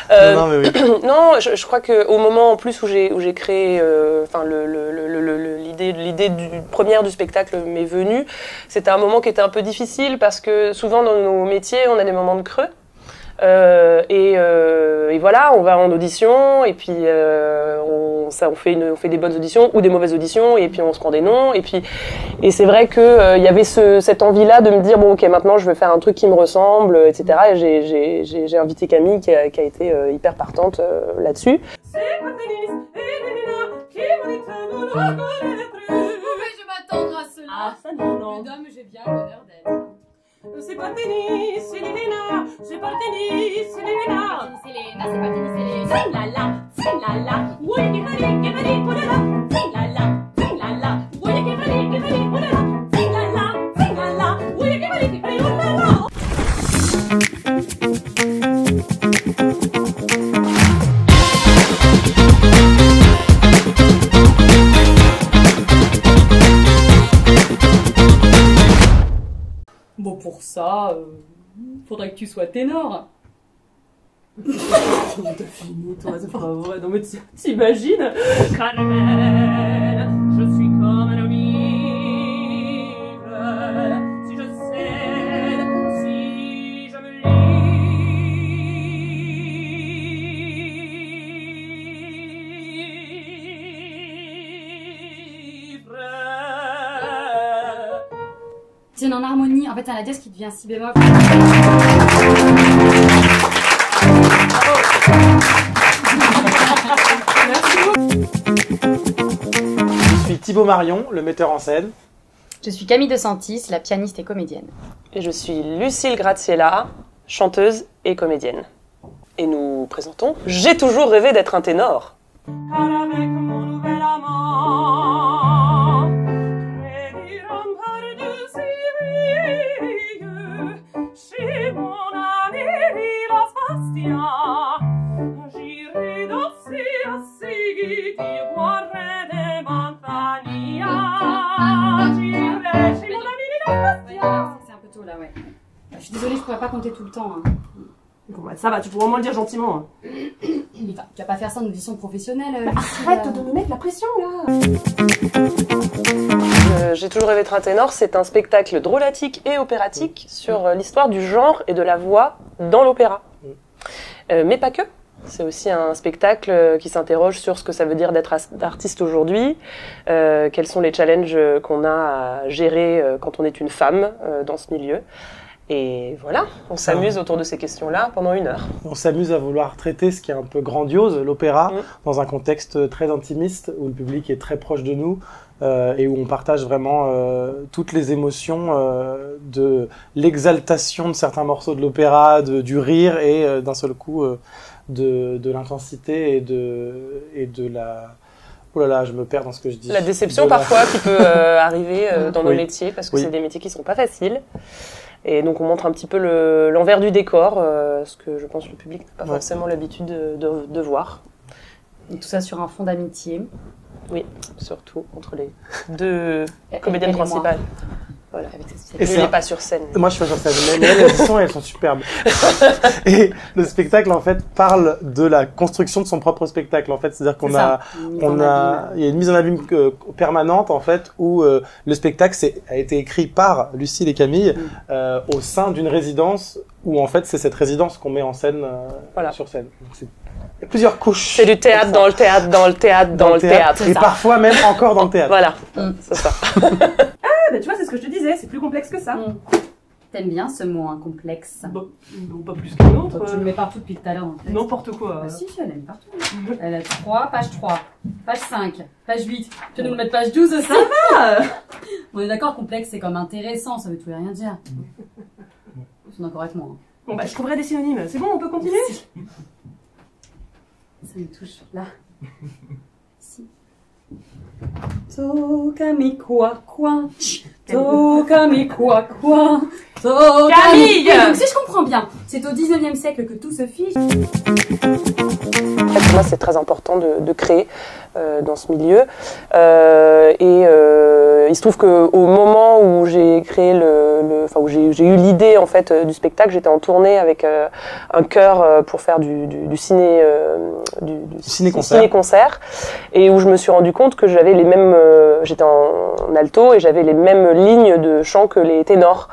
Non, mais oui. Non, je crois qu'au moment en plus où j'ai créé, l'idée première du spectacle m'est venue, c'était un moment qui était un peu difficile parce que souvent dans nos métiers, on a des moments de creux. Et voilà, on va en audition et puis on fait des bonnes auditions ou des mauvaises auditions et puis on se prend des noms et c'est vrai que il y avait cette envie-là de me dire bon ok maintenant je veux faire un truc qui me ressemble, etc. Et j'ai invité Camille qui a été hyper partante là-dessus. Je m'attendre à cela. Ah, ça non. Mesdames, j'ai bien l'honneur d'être. C'est pas tennis, c'est l'Elena. C'est pas tennis, c'est l'Elena. C'est pas tennis, c'est la la, c'est la la. Oui, Kevali, polala. C'est la la. Oui, Kevali, polala. C'est la la. Oui, Kevali, polala. Bon, pour ça, faudrait que tu sois ténor. T'as fini, toi, c'est pas vrai. Non, mais t'imagines? Carmen, je suis comme un homme ivre. Si je cède, si je me livre. C'est en harmonie. En fait, c'est la dièse qui devient si bémol. Je suis Thibaut Marion, le metteur en scène. Je suis Camille De Santis, la pianiste et comédienne. Et je suis Lucille Graziella, chanteuse et comédienne. Et nous présentons J'ai toujours rêvé d'être un ténor. Car avec mon nouvel amant, crédit rempart de Sirieux, chez mon ami Las Bastia, j'irai danser à Sigiti, boire des Manzanilla, j'irai chez mon ami Las Bastia. C'est un peu tôt là, ouais. Je suis désolée, je pourrais pas compter tout le temps. Hein. Bon, bah, ça va, tu pourras au moins le dire gentiment. Enfin, tu vas pas faire ça en audition professionnelle. Arrête de me mettre la pression là. J'ai toujours rêvé d'être un ténor, c'est un spectacle drôlatique et opératique sur l'histoire du genre et de la voix dans l'opéra. Mais pas que. C'est aussi un spectacle qui s'interroge sur ce que ça veut dire d'être artiste aujourd'hui, quels sont les challenges qu'on a à gérer quand on est une femme dans ce milieu. Et voilà, on s'amuse autour de ces questions-là pendant 1 heure. On s'amuse à vouloir traiter ce qui est un peu grandiose, l'opéra, dans un contexte très intimiste, où le public est très proche de nous, et où on partage vraiment toutes les émotions de l'exaltation de certains morceaux de l'opéra, du rire, et d'un seul coup de l'intensité et de la... Oh là là, je me perds dans ce que je dis. La déception parfois qui peut arriver dans nos métiers, parce que c'est des métiers qui sont pas faciles. Et donc on montre un petit peu l'envers du décor, ce que je pense que le public n'a pas forcément l'habitude de voir. Et tout ça sur un fond d'amitié. Oui, surtout entre les deux comédiennes principales. Voilà. Et je n'ai pas sur scène. Moi, je suis pas sur scène, mais elles sont superbes. Et le spectacle, en fait, parle de la construction de son propre spectacle. En fait, c'est-à-dire il y a une mise en abîme permanente, en fait, où le spectacle a été écrit par Lucille et Camille au sein d'une résidence où, en fait, c'est cette résidence qu'on met en scène sur scène. Donc, il y a plusieurs couches. C'est du théâtre dans le théâtre, dans le théâtre, dans le théâtre. Et parfois même encore dans le théâtre. Voilà, c'est ça. Bah, tu vois, c'est ce que je te disais, c'est plus complexe que ça. T'aimes bien ce mot, hein, complexe? Bon, pas plus qu'un autre. Tu le mets partout depuis tout à l'heure en fait. N'importe quoi. Bah si, elle aime partout. Elle a 3, page 3, page 5, page 8. Tu veux nous le mettre page 12 aussi? Ça va. On est d'accord, complexe c'est comme intéressant, ça veut tout et rien dire. C'est d'accord avec moi. Hein. Bon bah, je trouverai des synonymes. C'est bon, on peut continuer? Ça me touche, là. Tokami quoi quoi, Tokami quoi quoi, Camille. Donc si je comprends bien, c'est au 19e siècle que tout se fiche. Pour moi, c'est très important de créer dans ce milieu. Il se trouve que au moment où j'ai créé où j'ai eu l'idée en fait du spectacle, j'étais en tournée avec un chœur pour faire du ciné-concert, et où je me suis rendu compte que j'avais les mêmes, j'étais en alto et j'avais les mêmes lignes de chant que les ténors.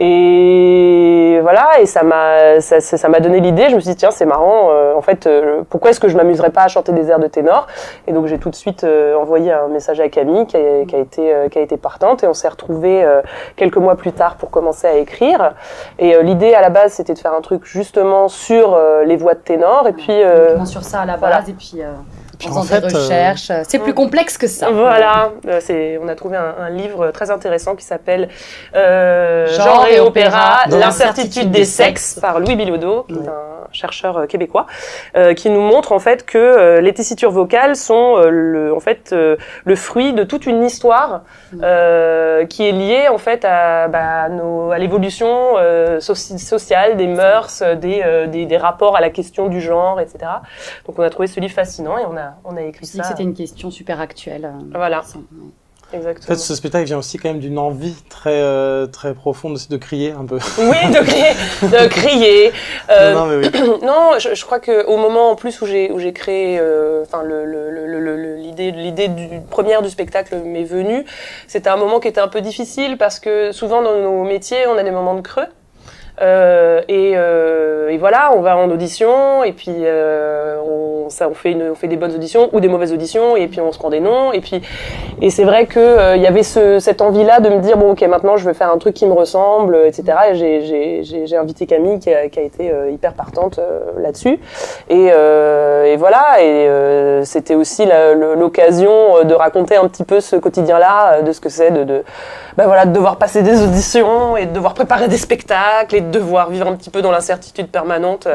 Et voilà, et ça m'a donné l'idée. Je me suis dit tiens, c'est marrant. En fait, pourquoi est-ce que je m'amuserais pas à chanter des airs de ténor? Et donc j'ai tout de suite envoyé un message à Camille qui a été partante, et on s'est retrouvés quelques mois plus tard pour commencer à écrire. Et l'idée à la base c'était de faire un truc justement sur les voix de ténor, et puis sur ça à la base, et puis en faisant des recherches. C'est plus complexe que ça. Voilà, on a trouvé un livre très intéressant qui s'appelle Genre et opéra, l'incertitude des sexes, par Louis Bilodeau, qui est un chercheur québécois, qui nous montre en fait que les tessitures vocales sont le fruit de toute une histoire qui est liée en fait à l'évolution sociale, des mœurs, des rapports à la question du genre, etc. Donc on a trouvé ce livre fascinant et on a écrit ça. C'était une question super actuelle. Voilà. Exactement. En fait, ce spectacle vient aussi quand même d'une envie très profonde aussi de crier un peu. Oui, de crier. Non, mais oui. Non, je crois que au moment en plus où j'ai créé, l'idée première du spectacle m'est venue, c'était un moment qui était un peu difficile parce que souvent dans nos métiers, on a des moments de creux. Et voilà, on va en audition et puis on fait des bonnes auditions ou des mauvaises auditions, et puis on se prend des noms, et c'est vrai que il y avait cette envie-là de me dire bon ok, maintenant je veux faire un truc qui me ressemble, etc. Et j'ai invité Camille qui a été hyper partante là-dessus, et voilà, et c'était aussi l'occasion de raconter un petit peu ce quotidien-là, de ce que c'est de devoir passer des auditions et de devoir préparer des spectacles et de devoir vivre un petit peu dans l'incertitude permanente,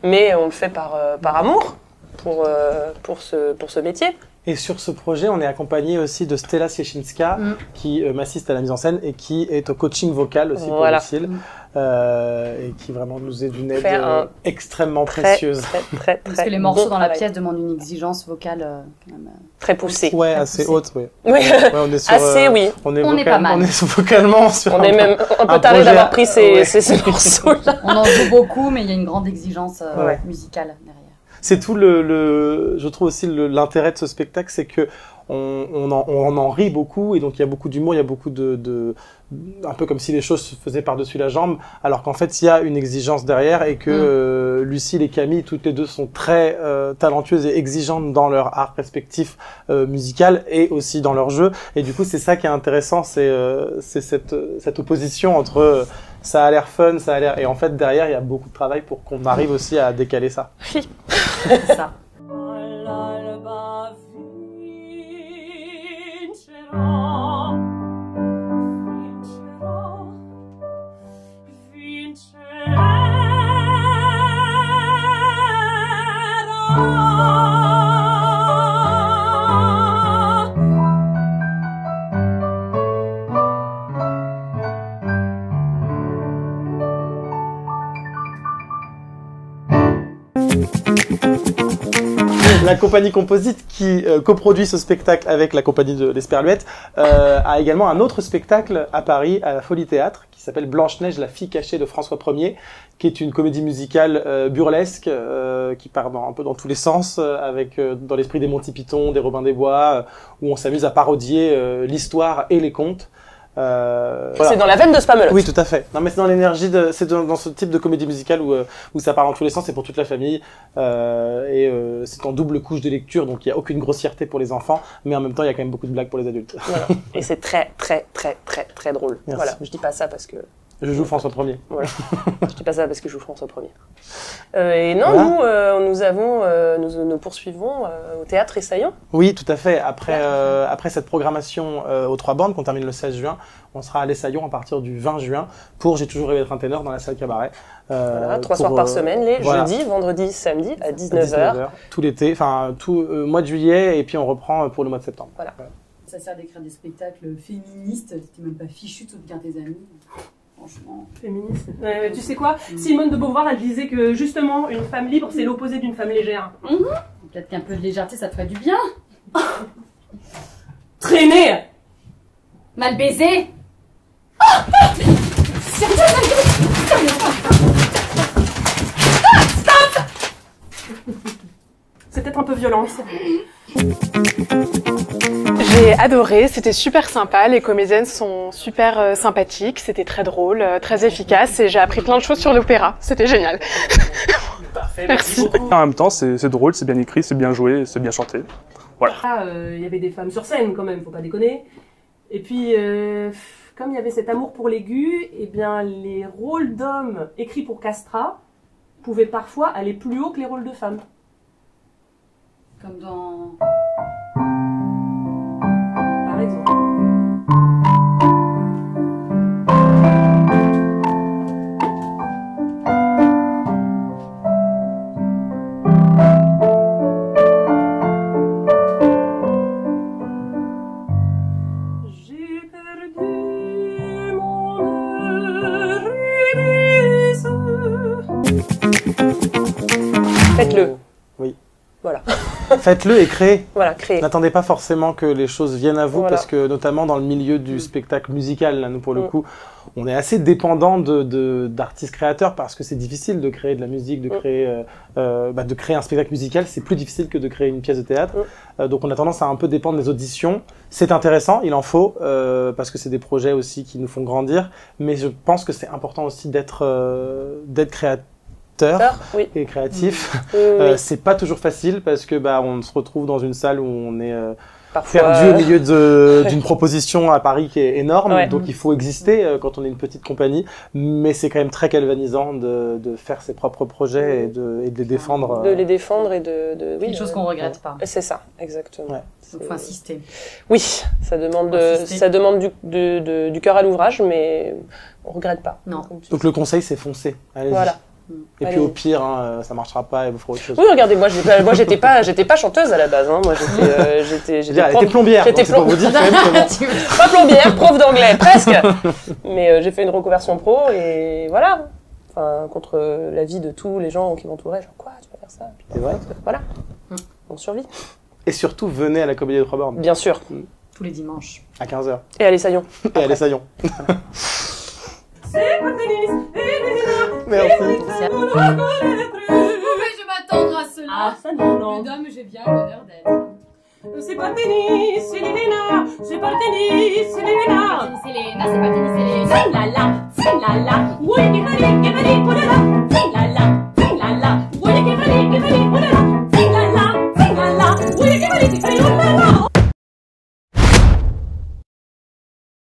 mais on le fait par amour pour ce métier. Et sur ce projet, on est accompagné aussi de Stella Siechinska, qui m'assiste à la mise en scène et qui est au coaching vocal aussi pour Lucille, et qui vraiment nous est d'une aide extrêmement précieuse. Très, parce que les morceaux dans la pièce demandent une exigence vocale quand même très poussée. Ouais, assez haute, oui. Oui. Ouais, on est sur, oui. On est pas mal. On est vocalement sur on est même un peu taré d'avoir pris ces morceaux-là. On en joue beaucoup, mais il y a une grande exigence musicale derrière. C'est tout je trouve aussi l'intérêt de ce spectacle, c'est que on en rit beaucoup, et donc il y a beaucoup d'humour, il y a beaucoup un peu comme si les choses se faisaient par-dessus la jambe, alors qu'en fait il y a une exigence derrière, et que Lucille et Camille, toutes les deux, sont très talentueuses et exigeantes dans leur art respectif musical et aussi dans leur jeu, et du coup c'est ça qui est intéressant, c'est cette opposition entre ça a l'air fun, ça a l'air, et en fait derrière il y a beaucoup de travail pour qu'on arrive aussi à décaler ça. Oui. C'est ça. La compagnie Composite, qui coproduit ce spectacle avec la compagnie de l'Esperluette, a également un autre spectacle à Paris, à la Folie Théâtre, qui s'appelle Blanche-Neige, la fille cachée de François Ier, qui est une comédie musicale burlesque, qui part un peu dans tous les sens, avec dans l'esprit des Monty Python, des Robin des Bois, où on s'amuse à parodier l'histoire et les contes. Voilà. C'est dans la veine de Spamelotte. Oui, tout à fait. Non, mais c'est dans l'énergie c'est dans ce type de comédie musicale où ça part dans tous les sens, c'est pour toute la famille, c'est en double couche de lecture, donc il y a aucune grossièreté pour les enfants, mais en même temps il y a quand même beaucoup de blagues pour les adultes. Voilà. Et c'est très très très très très drôle. Merci. Voilà, je dis pas ça parce que je joue François Ier. Voilà. Je dis pas ça parce que je joue François Ier. Et non, voilà. Nous poursuivons au théâtre Essaillant. Oui, tout à fait. Après cette programmation aux 3 bandes qu'on termine le 16 juin, on sera à l'Essaillon à partir du 20 juin pour J'ai toujours rêvé d'être un ténor dans la salle cabaret. Voilà, 3 soirs par semaine, les jeudis, vendredis, samedis à 19h. Tout l'été, enfin tout mois de juillet, et puis on reprend pour le mois de septembre. Voilà. Ça sert d'écrire des spectacles féministes, t'es même pas fichu de soutenir tes amis. Franchement. Féministe. Tu sais quoi, Simone de Beauvoir, elle disait que justement, une femme libre, c'est l'opposé d'une femme légère. Peut-être qu'un peu de légèreté, ça te ferait du bien. Traîner. Mal baisé. C'est peut-être un peu violent. J'ai adoré, c'était super sympa, les comédiennes sont super sympathiques, c'était très drôle, très efficace et j'ai appris plein de choses sur l'opéra, c'était génial. Parfait, merci beaucoup. En même temps, c'est drôle, c'est bien écrit, c'est bien joué, c'est bien chanté. Voilà. Il y avait des femmes sur scène quand même, faut pas déconner. Et puis, comme il y avait cet amour pour l'aigu, eh bien, les rôles d'hommes écrits pour Castra pouvaient parfois aller plus haut que les rôles de femmes. Comme dans... Par exemple. J'ai perdu mon heure Iris. Faites-le. Oui. Voilà. Faites-le et créez. Voilà, créez. N'attendez pas forcément que les choses viennent à vous, Voilà. parce que notamment dans le milieu du spectacle musical, là, nous pour le coup, on est assez dépendant d'artistes créateurs, parce que c'est difficile de créer de la musique, de créer un spectacle musical, c'est plus difficile que de créer une pièce de théâtre. Donc on a tendance à un peu dépendre des auditions. C'est intéressant, il en faut, parce que c'est des projets aussi qui nous font grandir, mais je pense que c'est important aussi d'être créateur. Oui. Et créatif. Oui. C'est pas toujours facile parce que on se retrouve dans une salle où on est Parfois, perdu au milieu d'une proposition à Paris qui est énorme, Ouais. donc il faut exister quand on est une petite compagnie, mais c'est quand même très galvanisant de faire ses propres projets et de les défendre. de les défendre et oui, Quelque chose qu'on regrette pas. C'est ça, exactement. Ouais. Donc faut insister. Oui, ça demande du cœur à l'ouvrage, mais on regrette pas. Non. Donc le conseil, c'est foncer. Allez-y. Voilà. Et puis au pire, ça marchera pas et vous ferez autre chose. Oui, regardez, moi j'étais pas chanteuse à la base, hein. Moi j'étais Elle était plombière. J'étais donc c'est pour vous dire quand même comment. pas plombière, prof d'anglais, presque. Mais j'ai fait une reconversion pro et voilà. Enfin, contre l'avis de tous les gens qui m'entouraient, genre quoi, tu vas faire ça. Puis, C'est vrai. voilà. On survit. Et surtout, venez à la Comédie de Trois-Bornes Bien sûr. Tous les dimanches. à 15h. Et allez, saillons. Et allez, Saillon. C'est pas tennis, Merci. Pouvais-je m'attendre à cela? Ah, ça non. Mesdames, j'ai bien l'honneur d'être. C'est pas tennis, c'est l'Elena. C'est pas tennis, c'est l'Elena. C'est Léna, c'est pas tennis, c'est Léna. C'est la la, c'est la la. Oui, Kibari, Kibari, Poulala.